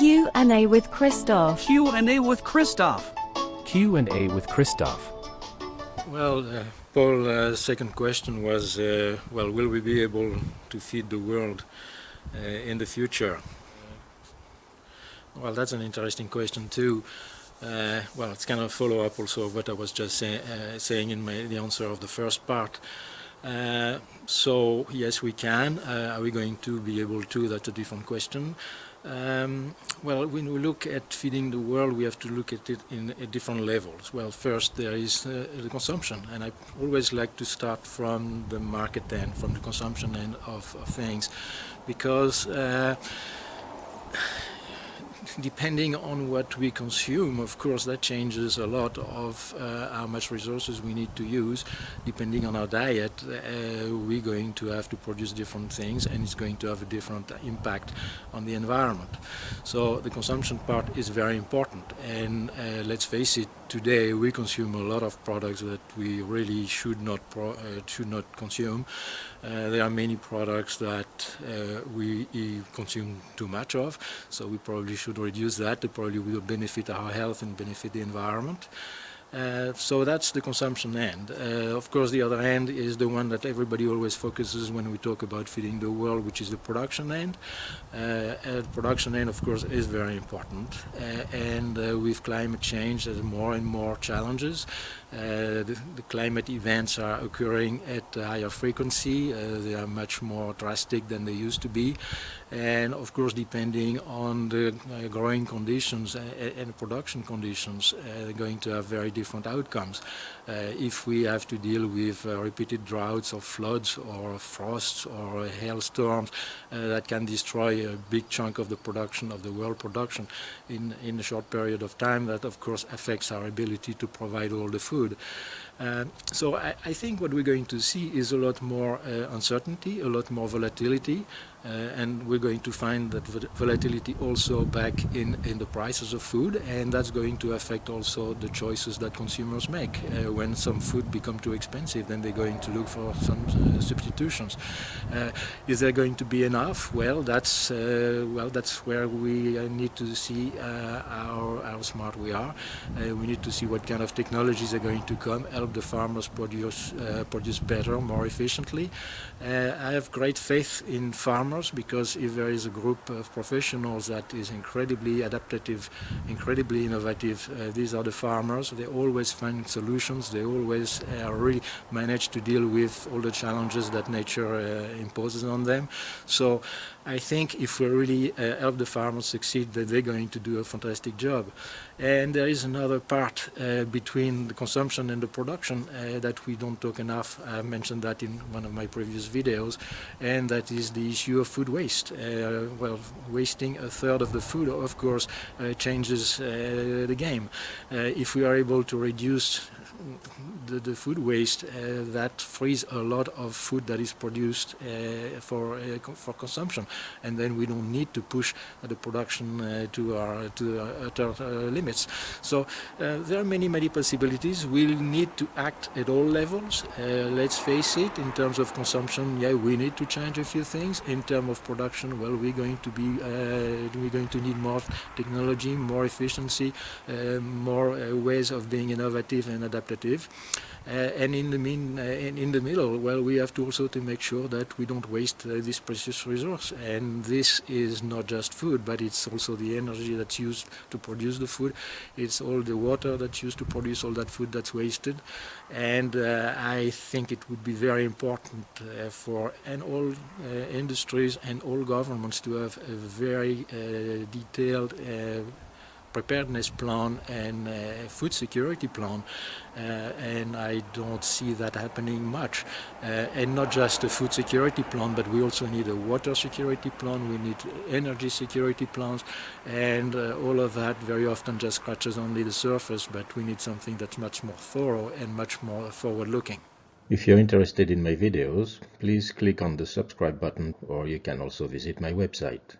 Q&A with Christophe. Q&A with Christophe. Q&A with Christophe. Well, Paul's second question was, will we be able to feed the world in the future? Well, that's an interesting question too. Well, it's kind of follow-up also of what I was just saying in the answer of the first part. So, yes, we can. Are we going to be able to? That's a different question. Well, when we look at feeding the world, we have to look at it in different levels. Well, first there is the consumption, and I always like to start from the market end, from the consumption end of things, because depending on what we consume, of course, that changes a lot of how much resources we need to use. Depending on our diet, we're going to have to produce different things, and it's going to have a different impact on the environment. So the consumption part is very important, and let's face it, today we consume a lot of products that we really should not consume. There are many products that we consume too much of, so we probably should reduce that. It probably will benefit our health and benefit the environment. So that's the consumption end. Of course, the other end is the one that everybody always focuses when we talk about feeding the world, which is the production end. The production end, of course, is very important. And with climate change, there's more and more challenges. The climate events are occurring at a higher frequency. They are much more drastic than they used to be. And of course, depending on the growing conditions and production conditions, they're going to have very different outcomes. If we have to deal with repeated droughts or floods or frosts or hailstorms that can destroy a big chunk of the production, of the world production, in a short period of time, that of course affects our ability to provide all the food. So I think what we're going to see is a lot more uncertainty, a lot more volatility, and we're going to find that volatility also back in the prices of food, and that's going to affect also the choices that consumers make. When some food become too expensive, then they're going to look for some substitutions. Is there going to be enough? Well, that's where we need to see how smart we are. We need to see what kind of technologies are going to come, help the farmers produce better, more efficiently. I have great faith in farmers, because if there is a group of professionals that is incredibly adaptive, incredibly innovative, these are the farmers. They always find solutions. They always really manage to deal with all the challenges that nature imposes on them. So I think if we really help the farmers succeed, that they're going to do a fantastic job. And there is another part between the consumption and the production that we don't talk enough. I mentioned that in one of my previous videos, and that is the issue of food waste. Well, wasting a third of the food, of course, changes the game. If we are able to reduce the food waste, that frees a lot of food that is produced for consumption, and then we don't need to push the production to our utter limits. So there are many possibilities. We'll need to act at all levels. Let's face it, in terms of consumption, yeah, we need to change a few things. In terms of production, well, we're going to need more technology, more efficiency, more ways of being innovative and adaptive. And in the middle, well, we have to also to make sure that we don't waste this precious resource. And this is not just food, but it's also the energy that's used to produce the food. It's all the water that's used to produce all that food that's wasted. And I think it would be very important for all industries and all governments to have a very detailed preparedness plan and food security plan, and I don't see that happening much. And not just a food security plan, but we also need a water security plan, we need energy security plans, and all of that very often just scratches only the surface, but we need something that's much more thorough and much more forward-looking. If you're interested in my videos, please click on the subscribe button, or you can also visit my website.